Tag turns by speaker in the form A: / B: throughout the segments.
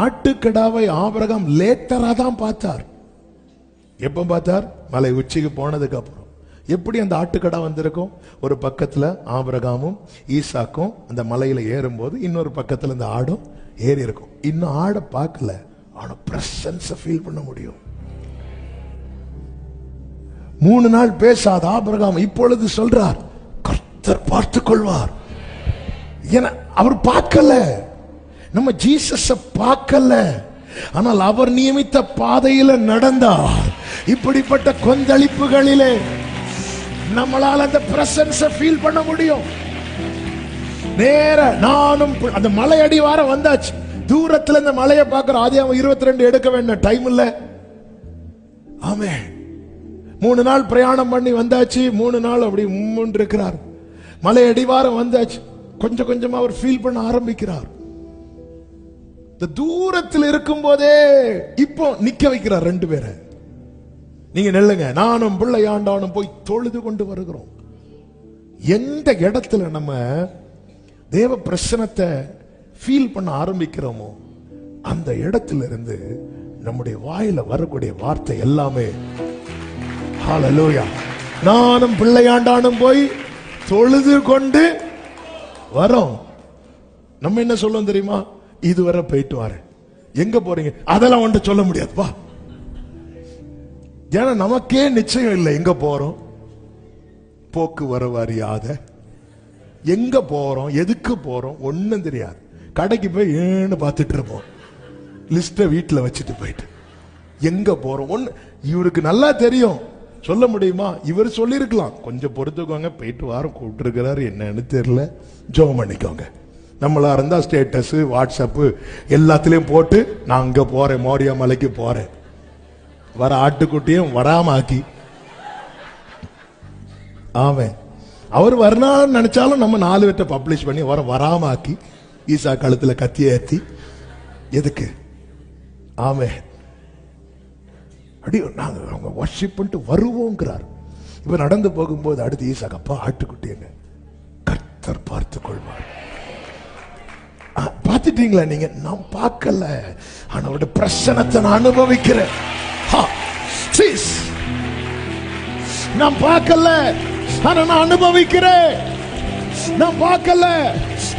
A: ஆட்டுக்கடாவை Abraham லேட்டரா தான் பார்த்தார். எப்ப பார்த்தார்? மலை உச்சிக்கு போனதுக்கு அப்புறம். எப்படி அந்த ஆட்டுக்கடா வந்திருக்கும்? ஒரு பக்கத்துல ஆபிரகாமும் ஈசாக்கும் அந்த மலையில ஏறும்போது இன்னொரு பக்கத்துல இந்த ஆடும் ஏறி இருக்கும். இன்னும் ஆடை பார்க்கல, ஆனா பிரசன்ஸை ஃபீல் பண்ண முடியும். 3 நாள் பேசாத ஆபிரகாம் இப்பொழுது சொல்றார், கர்த்தர் பார்த்துக் கொள்வார். ஏன்னா அவர் பார்க்கல, நம்ம ஜீசஸ பார்க்கல, ஆனால் அவர் நியமித்த பாதையில நடந்தார். இப்படிப்பட்ட கொந்தளிப்புகளிலே நம்மளால் அந்த பிரசன்ஸை ஃபீல் பண்ண முடியும். நேர நானும் அந்த மலை அடிவாரம் வந்தாச்சு. தூரத்துல இந்த மலையை பார்க்கிறோம். ஆதியாகமம் 22 எடுக்க வேண்டாம், டைம் இல்ல. ஆமென். 3 நாள் பிரயாணம் பண்ணி வந்தாச்சு. 3 நாள் அப்படி உம்முன்னு இருக்கிறார். மலை அடிவாரம் வந்தாச்சு. கொஞ்சம் கொஞ்சமா அவர் ஃபீல் பண்ண ஆரம்பிக்கிறார். இந்த தூரத்தில் இருக்கும் போதே இப்போ நிக்க வைக்கிறார் 2 பேரை. நீங்க நெல்லுங்க, நானும் பிள்ளையாண்டானும் போய் தொழுது கொண்டு வருகிறோம். எந்த இடத்துல நம்ம தேவ பிரசனத்தை ஃபீல் பண்ண ஆரம்பிக்கிறோமோ அந்த இடத்துல இருந்து நம்முடைய வாயில வரக்கூடிய வார்த்தை எல்லாமே ஹல்லேலூயா. நானும் பிள்ளையாண்டானும் போய் தொழுது கொண்டு வரோம். நம்ம என்ன சொல்லுவோம் தெரியுமா? இதுவரை போயிட்டு வரேன். எங்க போறீங்க? அதெல்லாம் ஒன்று சொல்ல முடியாதுப்பா. ஏன்னா நமக்கே நிச்சயம் இல்லை எங்க போறோம். போக்கு வரவு அறியாத எங்க போறோம், எதுக்கு போறோம் ஒன்னும் தெரியாது. கடைக்கு போய் ஏன்னு பார்த்துட்டு இருப்போம், லிஸ்ட வீட்டுல வச்சுட்டு போயிட்டு எங்க போறோம் ஒன்னு இவருக்கு நல்லா தெரியும். சொல்ல முடியுமா? இவர் சொல்லிருக்கலாம், கொஞ்சம் பொறுத்துக்கோங்க, போயிட்டு வாரம் கூப்பிட்டுருக்கிறாரு, என்னன்னு தெரியல, ஜெபம் பண்ணிக்கோங்க. நம்மளா இருந்தா ஸ்டேட்டஸ், வாட்ஸ்அப் எல்லாத்துலயும் போட்டு நான் அங்க போறேன், மோரியா மலைக்கு போறேன், வர ஆட்டுக்குட்டியும் வராமாக்கி. ஆமென். அவர் வரணும்னு நினைச்சாலும் நம்ம 4 பேர்ட்ட பப்ளிஷ் பண்ணி வராமாக்கி ஈசா கழுத்துல கத்திய ஏத்தி எதுக்கு? ஆமென். அடி நாங்க அவங்க வர்ஷிப் பண்ணிட்டு வருவோங்கிறார். இப்ப நடந்து போகும்போது அடுத்து ஈசா, அப்பா ஆட்டுக்குட்டியங்க, கர்த்தர் பார்த்துக் கொள்வார். பார்த்துட்டீங்களா நீங்க? நான் பார்க்கல, ஆனா அவருடைய பிரசன்னத்தை நான் அனுபவிக்கிறேன். நான் பார்க்கல, ஆனா நான் அனுபவிக்கிறேன். நான் பார்க்கல,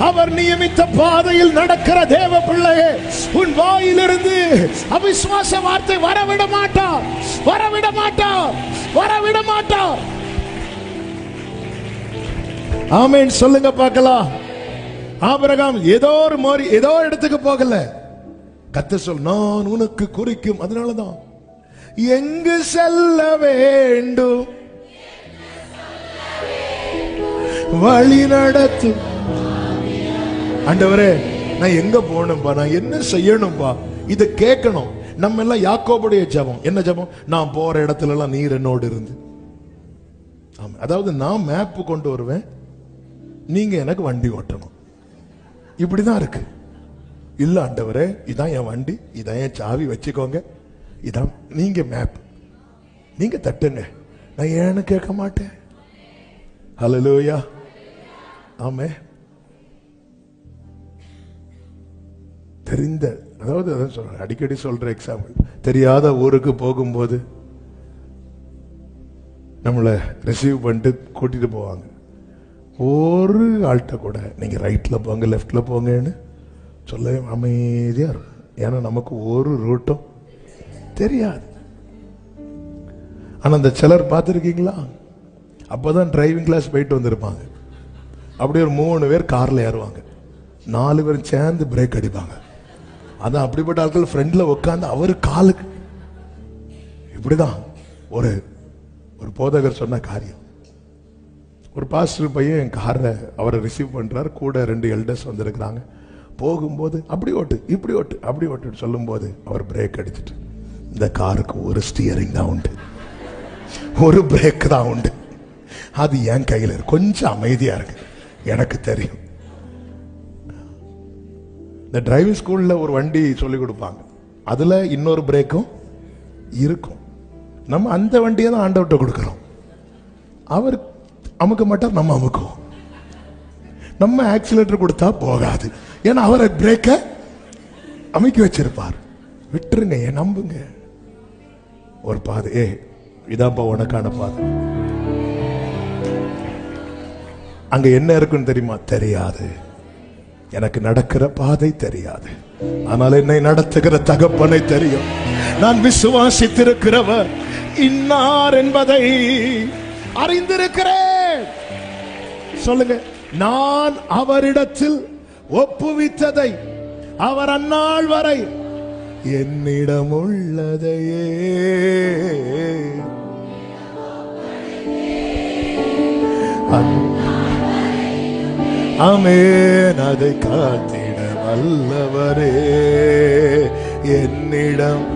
A: அவர் நியமித்த பாதையில் நடக்கிற தேவ பிள்ளையே, உன் வாயிலிருந்து அவிசுவாச வார்த்தை வரவிட மாட்டார், வரவிட மாட்டார், வரவிட மாட்டார். ஆமென் சொல்லுங்க பார்க்கலாம். ஆபிரகாம் ஏதோ இடத்துக்கு போகல. கர்த்தர் சொல், நான் உனக்கு குறிக்கும். அதனாலதான் எங்கு செல்ல வேண்டும் வழி நடத்தும். ஆண்டவரே நான் எங்க போகணும்பா, நான் என்ன செய்யணும்பா, இத கேட்கணும். நம்ம எல்லாம் யாக்கோபுடைய ஜெபம் என்ன ஜெபம்? நான் போற இடத்துல எல்லாம் நீர் என்னோடு இருந்து. அதாவது நான் மேப் கொண்டு வருவேன், நீங்க எனக்கு வண்டி ஓட்டணும். இப்படிதான் இருக்கு. இல்ல ஆண்டவரே, இதான் என் வண்டி, இதான் என் சாவி, வச்சுக்கோங்க, இதான் நீங்க மேப், நீங்க தட்டுங்க, நான் ஏன்னு கேட்க மாட்டேன். ஹல்லேலூயா. ஆமென். தெரிந்த, அதாவது அடிக்கடி சொல்ற எக்ஸாம்பிள், தெரியாத ஊருக்கு போகும்போது நம்மளை ரிசீவ் பண்ணிட்டு கூட்டிட்டு போவாங்க. ஒரு ஆள்கிட்ட கூட நீங்க ரைட்ல போங்க லெப்ட்ல போங்கன்னு சொல்ல அமைதியா இருக்கும். ஏன்னா நமக்கு ஒரு ரூட்டும் தெரியாது. ஆனா அந்த சிலர் பார்த்துருக்கீங்களா? அப்பதான் டிரைவிங் கிளாஸ் போயிட்டு வந்திருப்பாங்க. அப்படியே ஒரு 3 பேர் கார்ல ஏறுவாங்க, 4 பேர் சேர்ந்து பிரேக் அடிப்பாங்க. அதான் அப்படிப்பட்ட ஆட்கள் ஃப்ரெண்ட்ல உட்காந்து அவரு காலுக்கு இப்படிதான். ஒரு போதகர் சொன்ன காரியம், ஒரு பாஸ்டர் பையன் என் காரை அவரை ரிசீவ் பண்றாரு, கூட 2 எல்டர்ஸ் வந்திருக்கிறாங்க. போகும்போது அப்படி ஓட்டு, இப்படி ஓட்டு, அப்படி ஓட்டு சொல்லும் போது அவர் பிரேக் அடிச்சுட்டு, இந்த காருக்கு ஒரு ஸ்டியரிங் தான் உண்டு, ஒரு பிரேக் தான் உண்டு, அது என் கையில இருக்கு, கொஞ்சம் அமைதியா இருக்கு, எனக்கு தெரியும். இந்த டிரைவிங் ஸ்கூல்ல ஒரு வண்டி சொல்லி கொடுப்பாங்க, அதுல இன்னொரு பிரேக்கும் இருக்கும். நம்ம அந்த வண்டியை தான் ஆண்டவர்கிட்ட கொடுக்கிறோம். அவர் அமுக்க மாட்டார், நம்ம அமுக்குவோம். நம்ம ஆக்சிலேட்டர் கொடுத்தா போகாது, ஏன்னா அவர் பிரேக்க அமைக்க வச்சிருப்பார். விட்டுருங்க, ஏன் நம்புங்க. ஒரு பாதை, இதாப்பா உனக்கான பாதை. அங்க என்ன இருக்குன்னு தெரியுமா? தெரியாது. எனக்கு நடக்கிற பாதை தெரியாது, ஆனால் என்னை நடத்துகிற தகப்பனை தெரியும். நான் விசுவாசித்திருக்கிறவர் இன்னார் என்பதை அறிந்திருக்கிறேன். சொல்லுங்க, நான் அவரிடத்தில் ஒப்புவித்ததை அவர் அந்நாள் வரை என்னிடம் உள்ளதையே ஆமென், அதை காத்திட வல்லவரே என்னிடம்.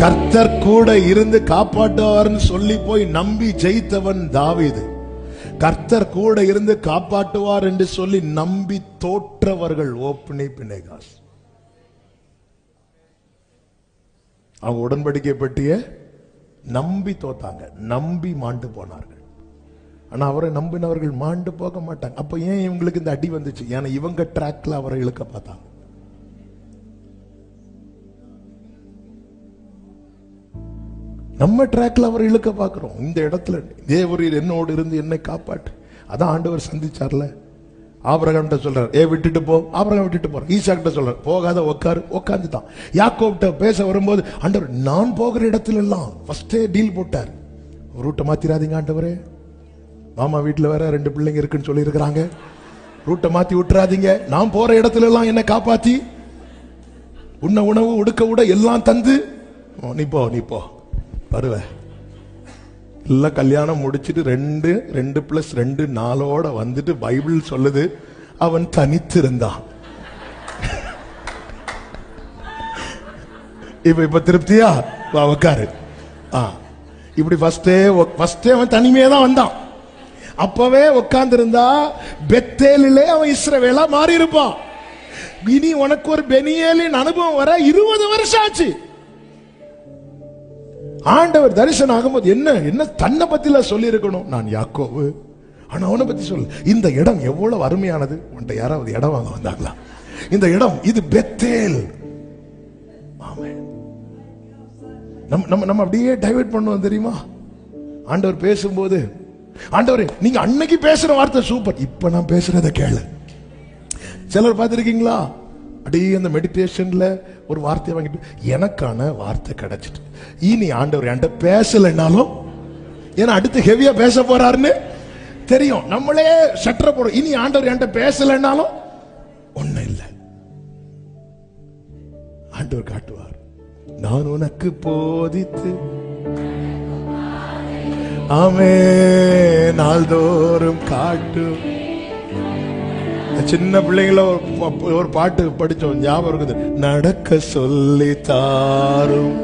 A: கர்த்தர் கூட இருந்து காப்பாற்றுவார்னு சொல்லி போய் நம்பி ஜெயித்தவன் தாவீது. கர்த்தர் கூட இருந்து காப்பாற்றுவார் என்று சொல்லி நம்பி தோற்றவர்கள் ஓப்னி பினேகாஸ். அவங்க உடன்படிக்கை பற்றிய நம்பி தோத்தாங்க, நம்பி மாண்டு போனார்கள். ஆனா அவரை நம்பினவர்கள் மாண்டு போக மாட்டாங்க. அப்ப ஏன் இவங்களுக்கு இந்த அடி வந்துச்சு? ஏன்னா இவங்க ட்ராக்ல அவரை இழுக்க பார்த்தாங்க. நம்ம ட்ராக்ல அவரை இழுக்க பார்க்கிறோம். இந்த இடத்துல தேவரீர் என்னோடு இருந்து என்னை காப்பாற்று. அதான் ஆண்டவர் சந்திச்சார்ல. ஆபிரகாம் சொல்றார், விட்டுட்டு போ. ஆபிரகாம் விட்டுட்டு போற. ஈசா கிட்ட சொல்றார், போகாத, உட்காரு. உட்காந்துட்டான். யாக்கோப்ட பேச வரும்போது ஆண்டவர் நான் போகிற இடத்துல எல்லாம் ஃபர்ஸ்டே டீல் போட்டார். ரூட்டை மாத்திராதீங்க ஆண்டவரே, மாமா வீட்டுல வேற 2 பிள்ளைங்க இருக்குன்னு சொல்லி இருக்கிறாங்க, ரூட்டை மாத்தி விட்டுறாதீங்க. நான் போற இடத்துல எல்லாம் என்ன காப்பாத்தி உன்ன உணவு உடுக்க உட எல்லாம் தந்து நீ போ வருவ. எல்லாம் கல்யாணம் முடிச்சிட்டு 2+2 4 வந்துட்டு பைபிள் சொல்லுது அவன் தனித்திருந்தான். இப்ப திருப்தியா? உட்காரு. இப்படி ஃபர்ஸ்டே அவன் தனிமையா தான் வந்தான். அப்பவே உட்கார்ந்து இருந்தா பெத்தேலிலே அவன் இஸ்ரவேலா மாறி இருப்பான். இனி உனக்கு ஒரு பெனியேலின் அனுபவம் வர 20 வருஷம் ஆச்சு. ஆண்டவர் தரிசனம் ஆகும்போது என்ன தன்னை பத்தில சொல்லி இருக்கணும். நான் யாக்கோபு, ஆனா அவனை பத்தி சொல்லு. இந்த இடம் எவ்வளவு அருமையானது. உன்கிட்ட யாராவது இடம் வாங்க வந்தாங்களா? இந்த இடம் இது பெத்தேல். ஆமென். நம்ம அப்படியே டைவர்ட் பண்ணுவோம் தெரியுமா? ஆண்டவர் பேசும்போது, ஆண்டவரே நீங்க அன்னைக்கு பேசுற வார்த்தை சூப்பர், இப்ப நான் பேசுறத கேளு. சிலர் பார்த்திருக்கீங்களா? அப்படியே அந்த மெடிடேஷன்ல ஒரு வார்த்தையை வாங்கிட்டு எனக்கான வார்த்தை கிடைச்சிட்டு இனி ஆண்டவர் என்கிட்ட பேசலைன்னாலும், ஏன்னா அடுத்து ஹெவியா பேச போறாருன்னு தெரியும், நம்மளே சற்ற போறோம். இனி ஆண்டவர் என்கிட்ட பேசலைன்னாலும் ஒண்ணும் இல்லை, ஆண்டவர் காட்டுவார். நான் உனக்கு போதித்து நாள்தோறும் காட்டு. சின்ன பிள்ளைங்கள ஒரு பாட்டு படிச்சோம், ஞாபகம் இருக்குது. நடக்க சொல்லி தாரும்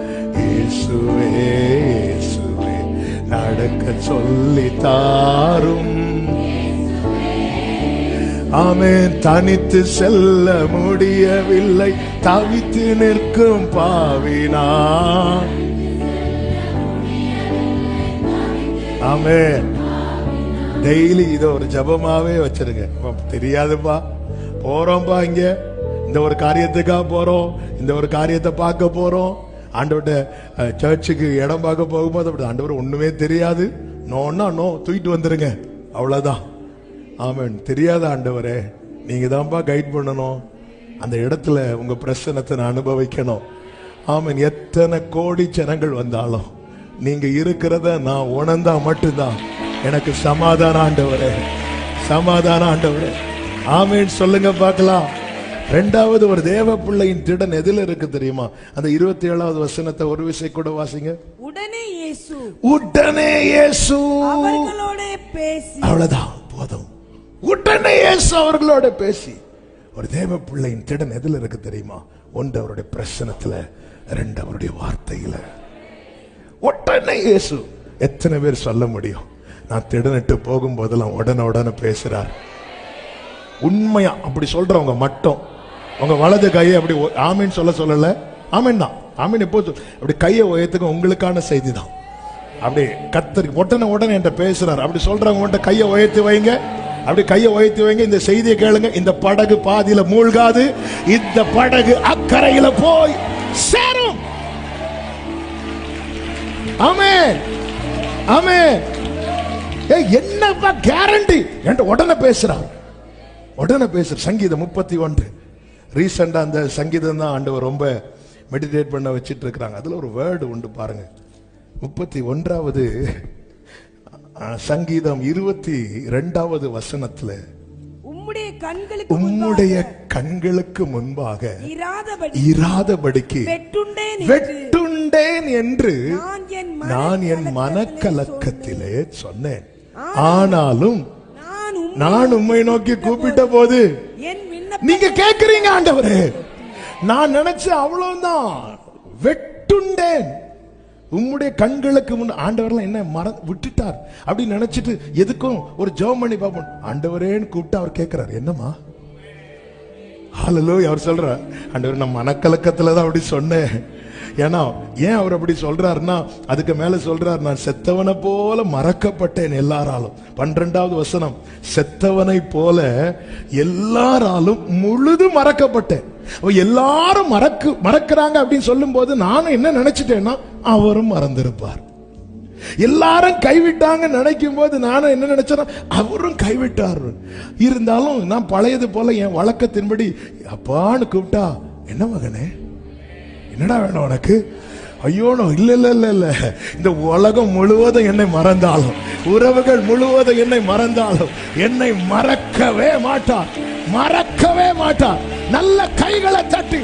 A: இயேசுவே இயேசுவே, நடக்க சொல்லி தாரும். ஆமென். தனித்து செல்ல முடியவில்லை, தவித்து நிற்கும் பாவினான். ஆமென். டெய்லி இதை ஒரு ஜபமாவே வச்சிருங்க. தெரியாதுப்பா, போறோம்பா, இங்க இந்த ஒரு காரியத்துக்காக போறோம், இந்த ஒரு காரியத்தை பார்க்க போறோம். ஆண்டவர்கிட்ட சர்ச்சுக்கு இடம் பார்க்க போகும்போது அப்படி ஆண்டவர் ஒண்ணுமே தெரியாது, நோன்னா நோ, தூக்கிட்டு வந்துருங்க, அவ்வளவுதான். ஆமென். தெரியாத ஆண்டவரே, நீங்க தான்ப்பா கைட் பண்ணணும், அந்த இடத்துல உங்க பிரசன்னத்தை நான் அனுபவிக்கணும். ஆமென். எத்தனை கோடி ஜனங்கள் வந்தாலும் நீங்க இருக்கிறத நான் உணர்ந்தா மட்டும்தான் எனக்கு சமாதானம் ஆண்டவரே, சமாதானம் ஆண்டவரே. ஆமென். சொல்லுங்க பார்க்கலாம். இரண்டாவது, ஒரு தேவ பிள்ளையின் திடன் எதில இருக்கு தெரியுமா? அந்த 27வது வசனத்தை ஒரு விசை கூட வாசிங்க. உடனே இயேசு அவர்களோட பேசி, அவ்வளவுதான், போதும். உடனே இயேசு அவர்களோட பேசி. ஒரு தேவ பிள்ளையின் திடன் எதில இருக்கு தெரியுமா? ஒன்று அவருடைய பிரசனத்துல, 2 அவருடைய வார்த்தையில. உடனே இயேசு. எத்தனை பேர் சொல்ல முடியும் நான் திடனிட்டு போகும் போதெல்லாம் உடனே பேசுறார்? உண்மையா அப்படி சொல்றவங்க மட்டும் உங்க வலது கையை அப்படி ஆமீன் சொல்லல. ஆமீன் தான், ஆமீன். எப்போ அப்படி கையை உயர்த்துங்க, உங்களுக்கான செய்தி தான். அப்படி கத்தர் உடனே என்கிட்ட பேசுறாரு. அப்படி சொல்றவங்க உங்கள்கிட்ட கையை உயர்த்தி வைங்க, அப்படி கையை உயர்த்தி வைங்க. இந்த செய்தியை கேளுங்க. இந்த படகு பாதியில மூழ்காது, இந்த படகு அக்கறையில போய் சேரும். ஆமென், ஆமென். என்னப்பா கேரண்டி என்கிட்ட உடனே பேசுறாரு. சங்கீதம் 31 ரீசெண்டா அந்த சங்கீதம் தான் ஆண்டவர் ரொம்ப மெடிடேட் பண்ண வச்சிட்டு இருக்கிறாங்க. அதுல ஒரு வேர்டு உண்டு பாருங்க. 31வது சங்கீதம் 22வது வசனத்துல, உம்முடைய கண்களுக்கு முன்பாக இராதபடிக்கு வெட்டுண்டேன் என்று நான் என் மனக்கலக்கத்திலே சொன்னேன். ஆனாலும் நான் உம்மை நோக்கி கூப்பிட்ட போது நீங்க கேட்கிறீங்க ஆண்டவரே. நான் நினைச்ச அவ்வளவுதான், வெட்டுண்டேன். உம்முடைய கண்களுக்கு முன் ஆண்டவர்லாம் என்ன விட்டுட்டார் அப்படின்னு நினைச்சிட்டு எதுக்கும் ஒரு ஜெபம் பண்ணி பார்ப்போம். ஆண்டவரேன்னு கூப்பிட்டு அவர் கேட்கிறார், என்னமா? ஹல்லேலூயா. அவர் சொல்றார், ஆண்டவர் நான் மனக்கலக்கத்துல தான் அப்படி சொன்னேன். ஏன்னா ஏன் அவர் அப்படி சொல்றாருன்னா, அதுக்கு மேல சொல்றார், நான் செத்தவனை போல மறக்கப்பட்டேன் எல்லாராலும். 12வது வசனம், செத்தவனை போல எல்லாராலும் முழுதும் மறக்கப்பட்டேன். எல்லாரும் மறக்கிறாங்க அப்படின்னு சொல்லும் போது நானும் என்ன நினைச்சிட்டேன்னா, அவரும் மறந்திருப்பார். எல்லாரும் கைவிட்டாங்க நினைக்கும் போது நானும் என்ன நினைச்சேன்னா, அவரும் கைவிட்டார். இருந்தாலும் நான் பழையது போல என் வழக்கத்தின்படி அப்பான்னு கூப்பிட்டா, என்ன மகனே, என்னடா வேணும் உனக்கு? ஐயோ இல்ல இல்ல இல்ல இல்ல, இந்த உலகம் முழுவதும் என்னை மறந்தாலும், உறவுகள் முழுவதும் என்னை மறந்தாலும், என்னை மறக்கவே மாட்டார். நல்ல கைகளை தட்டி